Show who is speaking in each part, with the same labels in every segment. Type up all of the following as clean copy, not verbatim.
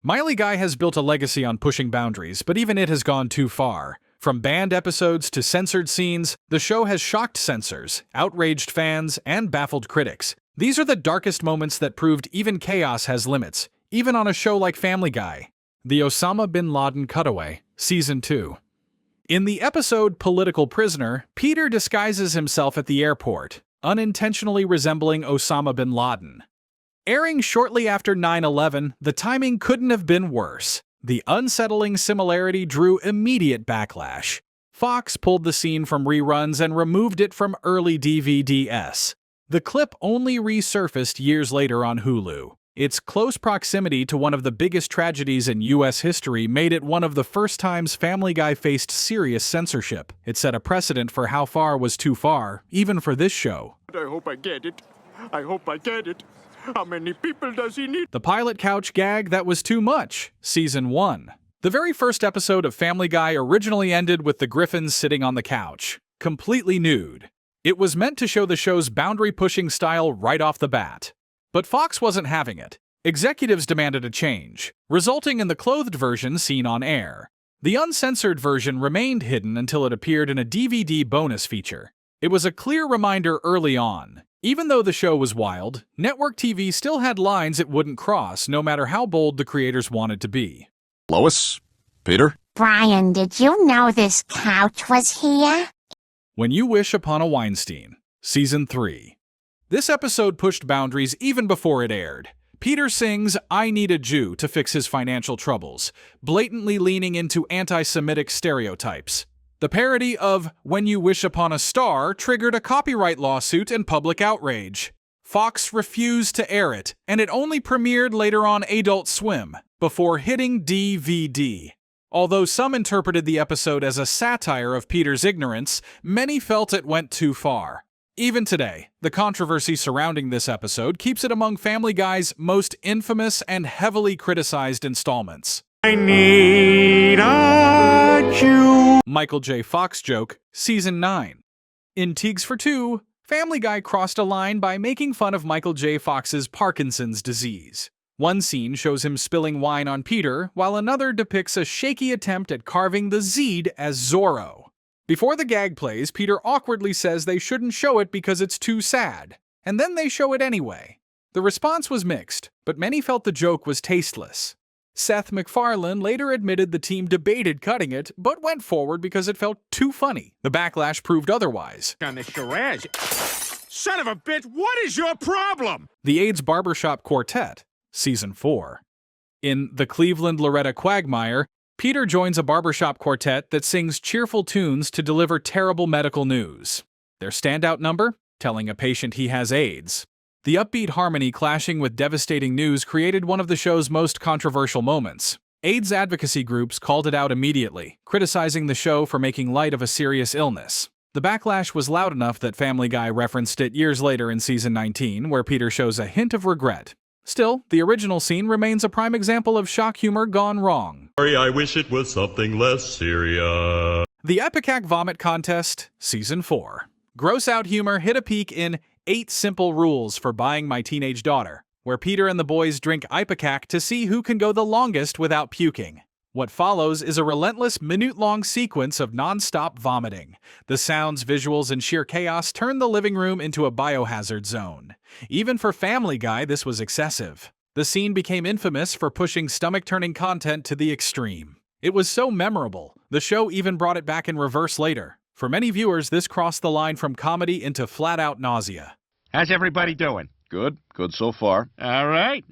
Speaker 1: Miley Guy has built a legacy on pushing boundaries, but even it has gone too far. From banned episodes to censored scenes, the show has shocked censors, outraged fans, and baffled critics. These are the darkest moments that proved even chaos has limits, even on a show like Family Guy. The Osama bin Laden Cutaway, Season 2. In the episode Political Prisoner, Peter disguises himself at the airport, unintentionally resembling Osama bin Laden. Airing shortly after 9/11, the timing couldn't have been worse. The unsettling similarity drew immediate backlash. Fox pulled the scene from reruns and removed it from early DVDs. The clip only resurfaced years later on Hulu. Its close proximity to one of the biggest tragedies in U.S. history made it one of the first times Family Guy faced serious censorship. It set a precedent for how far was too far, even for this show.
Speaker 2: I hope I get it. I hope I get it. How many people does he need?
Speaker 1: The pilot couch gag that was too much, Season 1. The very first episode of Family Guy originally ended with the Griffins sitting on the couch, completely nude. It was meant to show the show's boundary-pushing style right off the bat. But Fox wasn't having it. Executives demanded a change, resulting in the clothed version seen on air. The uncensored version remained hidden until it appeared in a DVD bonus feature. It was a clear reminder early on. Even though the show was wild, network TV still had lines it wouldn't cross, no matter how bold the creators wanted to be.
Speaker 3: Lois? Peter?
Speaker 4: Brian, did you know this couch was here?
Speaker 1: When You Wish Upon a Weinstein, Season 3. This episode pushed boundaries even before it aired. Peter sings "I Need a Jew" to fix his financial troubles, blatantly leaning into anti-Semitic stereotypes. The parody of "When You Wish Upon a Star" triggered a copyright lawsuit and public outrage. Fox refused to air it, and it only premiered later on Adult Swim, before hitting DVD. Although some interpreted the episode as a satire of Peter's ignorance, many felt it went too far. Even today, the controversy surrounding this episode keeps it among Family Guy's most infamous and heavily criticized installments.
Speaker 2: I need a Jew.
Speaker 1: Michael J. Fox joke, Season 9. In Teagues for Two, Family Guy crossed a line by making fun of Michael J. Fox's Parkinson's disease. One scene shows him spilling wine on Peter, while another depicts a shaky attempt at carving the Zed as Zorro. Before the gag plays, Peter awkwardly says they shouldn't show it because it's too sad, and then they show it anyway. The response was mixed, but many felt the joke was tasteless. Seth MacFarlane later admitted the team debated cutting it, but went forward because it felt too funny. The backlash proved otherwise.
Speaker 2: On the charage. Son of a bitch, what is your problem?
Speaker 1: The AIDS Barbershop Quartet, Season 4. In The Cleveland Loretta Quagmire, Peter joins a barbershop quartet that sings cheerful tunes to deliver terrible medical news. Their standout number? Telling a patient he has AIDS. The upbeat harmony clashing with devastating news created one of the show's most controversial moments. AIDS advocacy groups called it out immediately, criticizing the show for making light of a serious illness. The backlash was loud enough that Family Guy referenced it years later in Season 19, where Peter shows a hint of regret. Still, the original scene remains a prime example of shock humor gone wrong.
Speaker 5: Sorry, I wish it was something less serious.
Speaker 1: The Ipecac Vomit Contest, Season 4. Gross out humor hit a peak in 8 Simple Rules for Buying My Teenage Daughter, where Peter and the boys drink Ipecac to see who can go the longest without puking. What follows is a relentless minute-long sequence of non-stop vomiting. The sounds, visuals, and sheer chaos turn the living room into a biohazard zone. Even for Family Guy, this was excessive. The scene became infamous for pushing stomach-turning content to the extreme. It was so memorable, the show even brought it back in reverse later. For many viewers, this crossed the line from comedy into flat-out nausea.
Speaker 2: How's everybody doing?
Speaker 3: Good. Good so far.
Speaker 2: All right.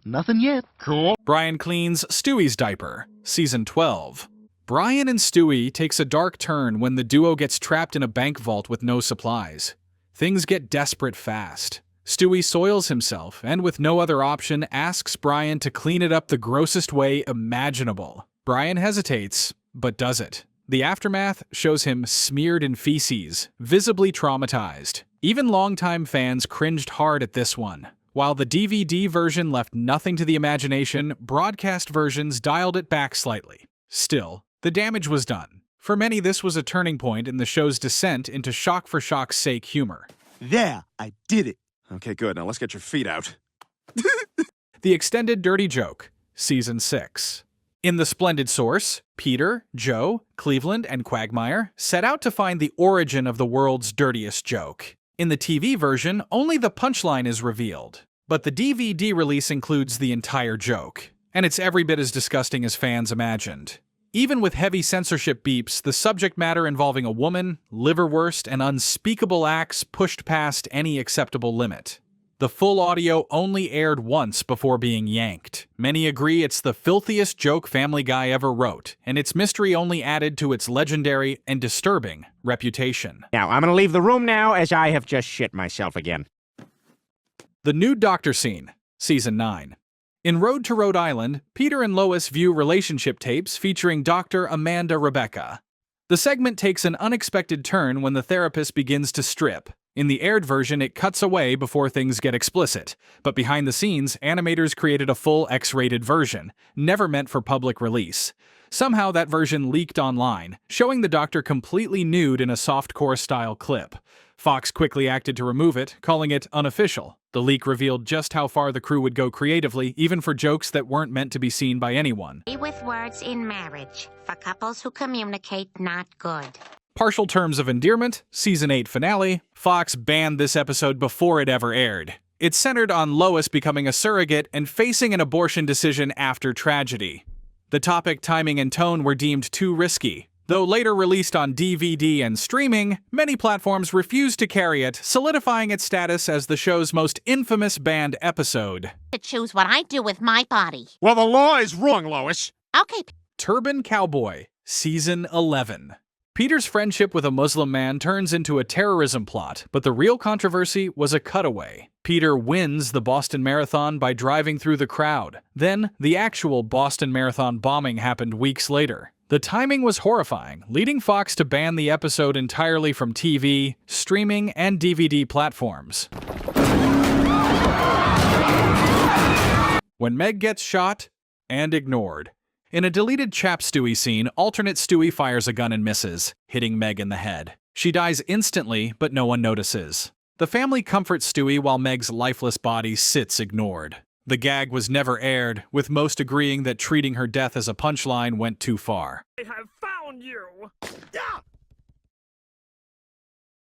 Speaker 3: Nothing yet.
Speaker 2: Cool.
Speaker 1: Brian cleans Stewie's diaper, Season 12. Brian and Stewie takes a dark turn when the duo gets trapped in a bank vault with no supplies. Things get desperate fast. Stewie soils himself and, with no other option, asks Brian to clean it up the grossest way imaginable. Brian hesitates, but does it. The aftermath shows him smeared in feces, visibly traumatized. Even longtime fans cringed hard at this one. While the DVD version left nothing to the imagination, broadcast versions dialed it back slightly. Still, the damage was done. For many, this was a turning point in the show's descent into shock for shock's sake humor.
Speaker 3: There, I did it. Okay, good. Now let's get your feet out.
Speaker 1: The extended dirty joke, Season 6. In the splendid source, Peter, Joe, Cleveland, and Quagmire set out to find the origin of the world's dirtiest joke. In the TV version, only the punchline is revealed, but the DVD release includes the entire joke, and it's every bit as disgusting as fans imagined. Even with heavy censorship beeps, the subject matter involving a woman, liverwurst, and unspeakable acts pushed past any acceptable limit. The full audio only aired once before being yanked. Many agree it's the filthiest joke Family Guy ever wrote, and its mystery only added to its legendary and disturbing reputation.
Speaker 6: Now, I'm gonna leave the room now, as I have just shit myself again.
Speaker 1: The Nude Doctor Scene, Season 9. In Road to Rhode Island, Peter and Lois view relationship tapes featuring Dr. Amanda Rebecca. The segment takes an unexpected turn when the therapist begins to strip. In the aired version, it cuts away before things get explicit, but behind the scenes, animators created a full X-rated version, never meant for public release. Somehow that version leaked online, showing the Doctor completely nude in a softcore-style clip. Fox quickly acted to remove it, calling it unofficial. The leak revealed just how far the crew would go creatively, even for jokes that weren't meant to be seen by anyone.
Speaker 4: With words in marriage. For couples who communicate, not good.
Speaker 1: Partial Terms of Endearment, Season 8 finale. Fox banned this episode before it ever aired. It centered on Lois becoming a surrogate and facing an abortion decision after tragedy. The topic, timing, and tone were deemed too risky. Though later released on DVD and streaming, many platforms refused to carry it, solidifying its status as the show's most infamous banned episode.
Speaker 4: To choose what I do with my body.
Speaker 2: Well, the law is wrong, Lois.
Speaker 4: Okay.
Speaker 1: Turban Cowboy, Season 11. Peter's friendship with a Muslim man turns into a terrorism plot, but the real controversy was a cutaway. Peter wins the Boston Marathon by driving through the crowd. Then, the actual Boston Marathon bombing happened weeks later. The timing was horrifying, leading Fox to ban the episode entirely from TV, streaming, and DVD platforms. When Meg gets shot and ignored. In a deleted Chap Stewie scene, alternate Stewie fires a gun and misses, hitting Meg in the head. She dies instantly, but no one notices. The family comforts Stewie while Meg's lifeless body sits ignored. The gag was never aired, with most agreeing that treating her death as a punchline went too far.
Speaker 2: I have found you.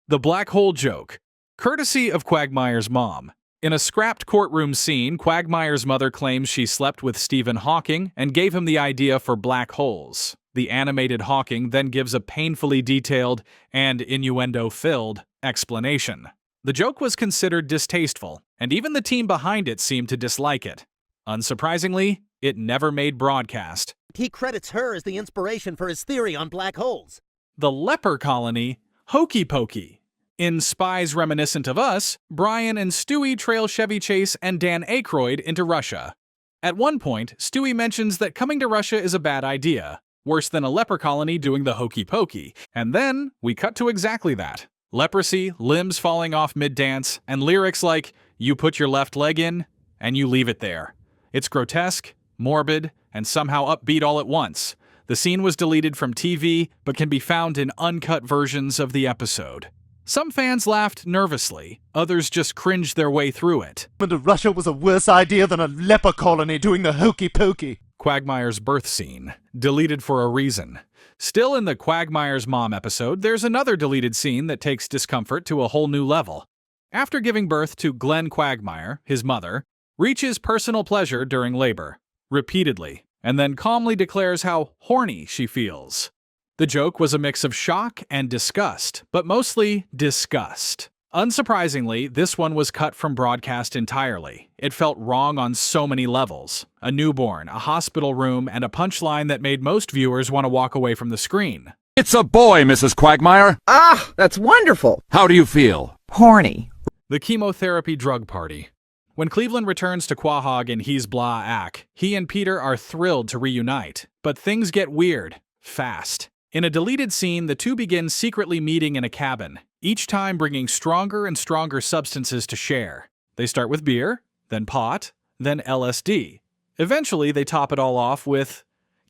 Speaker 1: The Black Hole Joke, courtesy of Quagmire's mom. In a scrapped courtroom scene, Quagmire's mother claims she slept with Stephen Hawking and gave him the idea for black holes. The animated Hawking then gives a painfully detailed and innuendo-filled explanation. The joke was considered distasteful, and even the team behind it seemed to dislike it. Unsurprisingly, it never made broadcast.
Speaker 7: He credits her as the inspiration for his theory on black holes.
Speaker 1: The leper colony, Hokey Pokey. In Spies Reminiscent of Us, Brian and Stewie trail Chevy Chase and Dan Aykroyd into Russia. At one point, Stewie mentions that coming to Russia is a bad idea, worse than a leper colony doing the hokey pokey, and then we cut to exactly that. Leprosy, limbs falling off mid-dance, and lyrics like, "You put your left leg in, and you leave it there." It's grotesque, morbid, and somehow upbeat all at once. The scene was deleted from TV, but can be found in uncut versions of the episode. Some fans laughed nervously, others just cringed their way through it.
Speaker 3: Coming to Russia was a worse idea than a leper colony doing the hokey pokey.
Speaker 1: Quagmire's birth scene, deleted for a reason. Still in the Quagmire's mom episode, there's another deleted scene that takes discomfort to a whole new level. After giving birth to Glenn Quagmire, his mother, reaches personal pleasure during labor, repeatedly, and then calmly declares how horny she feels. The joke was a mix of shock and disgust, but mostly disgust. Unsurprisingly, this one was cut from broadcast entirely. It felt wrong on so many levels. A newborn, a hospital room, and a punchline that made most viewers want to walk away from the screen.
Speaker 8: It's a boy, Mrs. Quagmire.
Speaker 9: Ah, that's wonderful.
Speaker 8: How do you feel?
Speaker 9: Horny.
Speaker 1: The chemotherapy drug party. When Cleveland returns to Quahog in He's Blah Ack, he and Peter are thrilled to reunite. But things get weird, fast. In a deleted scene, the two begin secretly meeting in a cabin, each time bringing stronger and stronger substances to share. They start with beer, then pot, then LSD. Eventually, they top it all off with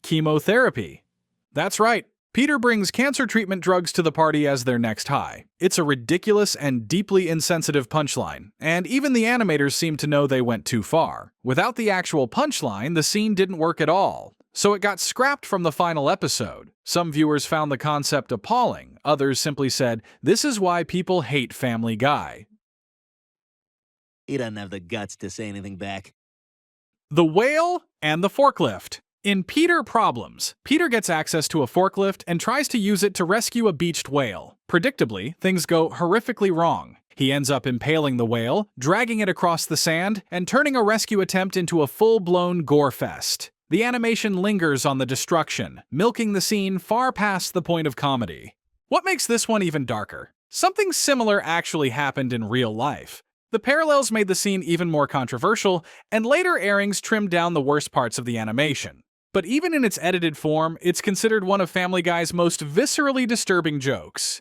Speaker 1: chemotherapy. That's right, Peter brings cancer treatment drugs to the party as their next high. It's a ridiculous and deeply insensitive punchline, and even the animators seem to know they went too far. Without the actual punchline, the scene didn't work at all, so it got scrapped from the final episode. Some viewers found the concept appalling, others simply said, "This is why people hate Family Guy."
Speaker 7: He doesn't have the guts to say anything back.
Speaker 1: The Whale and the Forklift. In Peter Problems, Peter gets access to a forklift and tries to use it to rescue a beached whale. Predictably, things go horrifically wrong. He ends up impaling the whale, dragging it across the sand, and turning a rescue attempt into a full-blown gore fest. The animation lingers on the destruction, milking the scene far past the point of comedy. What makes this one even darker? Something similar actually happened in real life. The parallels made the scene even more controversial, and later airings trimmed down the worst parts of the animation. But even in its edited form, it's considered one of Family Guy's most viscerally disturbing jokes.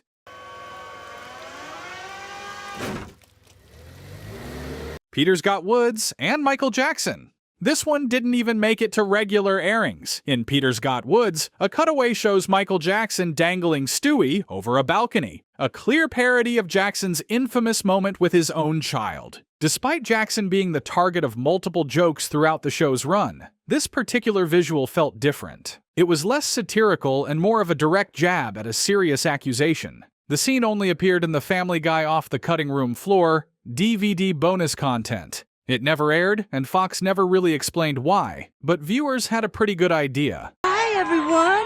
Speaker 1: Peter's Got Woods and Michael Jackson. This one didn't even make it to regular airings. In Peter's Got Woods, a cutaway shows Michael Jackson dangling Stewie over a balcony, a clear parody of Jackson's infamous moment with his own child. Despite Jackson being the target of multiple jokes throughout the show's run, this particular visual felt different. It was less satirical and more of a direct jab at a serious accusation. The scene only appeared in the Family Guy Off the Cutting Room Floor DVD bonus content. It never aired, and Fox never really explained why, but viewers had a pretty good idea.
Speaker 9: Hi, everyone!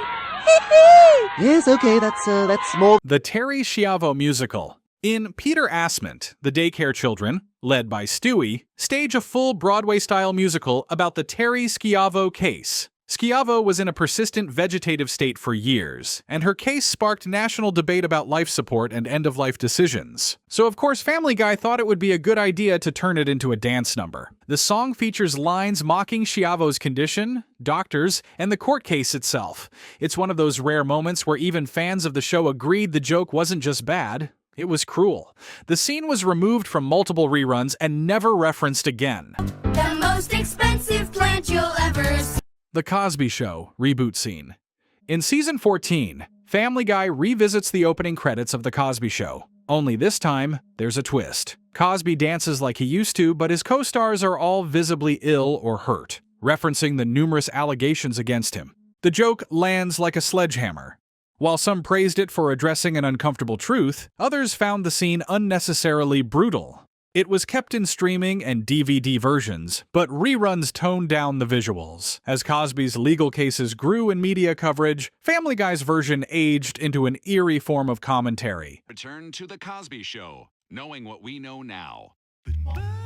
Speaker 7: Yes, okay, that's small.
Speaker 1: The Terry Schiavo musical. In Peter Assment, the daycare children, led by Stewie, stage a full Broadway-style musical about the Terry Schiavo case. Schiavo was in a persistent vegetative state for years, and her case sparked national debate about life support and end-of-life decisions. So of course Family Guy thought it would be a good idea to turn it into a dance number. The song features lines mocking Schiavo's condition, doctors, and the court case itself. It's one of those rare moments where even fans of the show agreed the joke wasn't just bad, it was cruel. The scene was removed from multiple reruns and never referenced again.
Speaker 9: The most expensive plant you'll ever see.
Speaker 1: The Cosby Show reboot scene. In season 14, Family Guy revisits the opening credits of The Cosby Show. Only this time, there's a twist. Cosby dances like he used to, but his co-stars are all visibly ill or hurt, referencing the numerous allegations against him. The joke lands like a sledgehammer. While some praised it for addressing an uncomfortable truth, others found the scene unnecessarily brutal. It was kept in streaming and DVD versions, but reruns toned down the visuals. As Cosby's legal cases grew in media coverage, Family Guy's version aged into an eerie form of commentary.
Speaker 8: Return to The Cosby Show, knowing what we know now.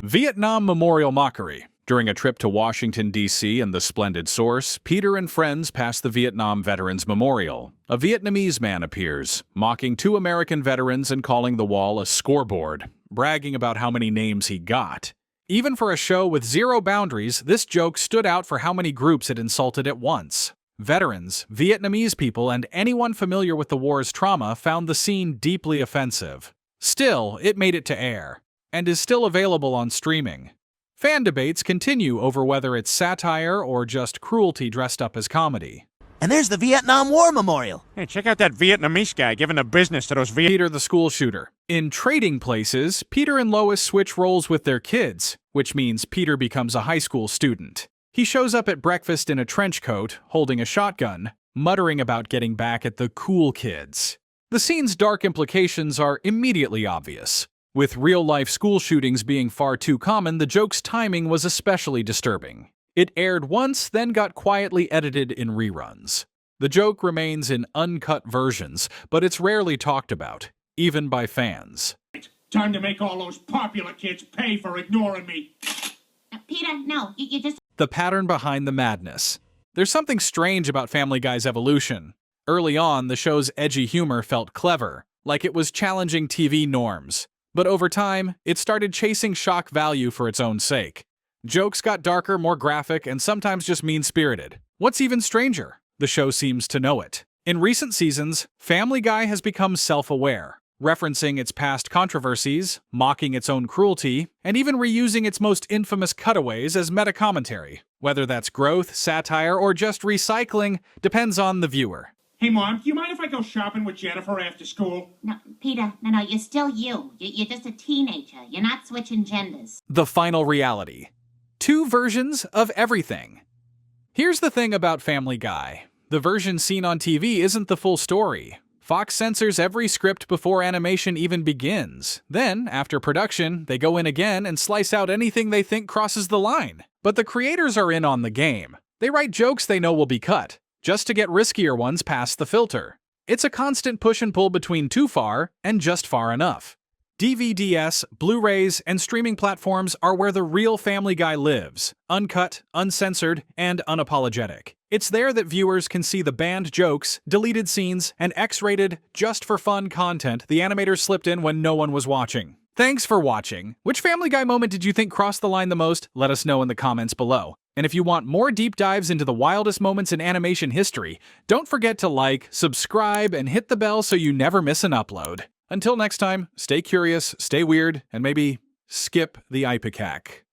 Speaker 1: Vietnam Memorial Mockery. During a trip to Washington, D.C. and the Splendid Source, Peter and friends pass the Vietnam Veterans Memorial. A Vietnamese man appears, mocking two American veterans and calling the wall a scoreboard, bragging about how many names he got. Even for a show with zero boundaries, this joke stood out for how many groups it insulted at once. Veterans, Vietnamese people, and anyone familiar with the war's trauma found the scene deeply offensive. Still, it made it to air, and is still available on streaming. Fan debates continue over whether it's satire or just cruelty dressed up as comedy.
Speaker 7: And there's the Vietnam War Memorial.
Speaker 6: Hey, check out that Vietnamese guy giving the business to those
Speaker 1: Peter the School Shooter. In Trading Places, Peter and Lois switch roles with their kids, which means Peter becomes a high school student. He shows up at breakfast in a trench coat, holding a shotgun, muttering about getting back at the cool kids. The scene's dark implications are immediately obvious. With real-life school shootings being far too common, the joke's timing was especially disturbing. It aired once, then got quietly edited in reruns. The joke remains in uncut versions, but it's rarely talked about, even by fans.
Speaker 2: Time to make all those popular kids pay for ignoring me.
Speaker 9: Peter, no, you just...
Speaker 1: The pattern behind the madness. There's something strange about Family Guy's evolution. Early on, the show's edgy humor felt clever, like it was challenging TV norms. But over time, it started chasing shock value for its own sake. Jokes got darker, more graphic, and sometimes just mean-spirited. What's even stranger? The show seems to know it. In recent seasons, Family Guy has become self-aware, referencing its past controversies, mocking its own cruelty, and even reusing its most infamous cutaways as meta-commentary. Whether that's growth, satire, or just recycling depends on the viewer.
Speaker 2: Hey, Mom, do you mind if I go shopping with Jennifer after school?
Speaker 4: No, Peter, no, you're still you. You're just a teenager. You're not switching genders.
Speaker 1: The final reality. 2 versions of everything. Here's the thing about Family Guy. The version seen on TV isn't the full story. Fox censors every script before animation even begins. Then, after production, they go in again and slice out anything they think crosses the line. But the creators are in on the game. They write jokes they know will be cut, just to get riskier ones past the filter. It's a constant push and pull between too far and just far enough. DVDs, Blu-rays, and streaming platforms are where the real Family Guy lives, uncut, uncensored, and unapologetic. It's there that viewers can see the banned jokes, deleted scenes, and X-rated, just-for-fun content the animators slipped in when no one was watching. Thanks for watching. Which Family Guy moment did you think crossed the line the most? Let us know in the comments below. And if you want more deep dives into the wildest moments in animation history, don't forget to like, subscribe, and hit the bell so you never miss an upload. Until next time, stay curious, stay weird, and maybe skip the ipecac.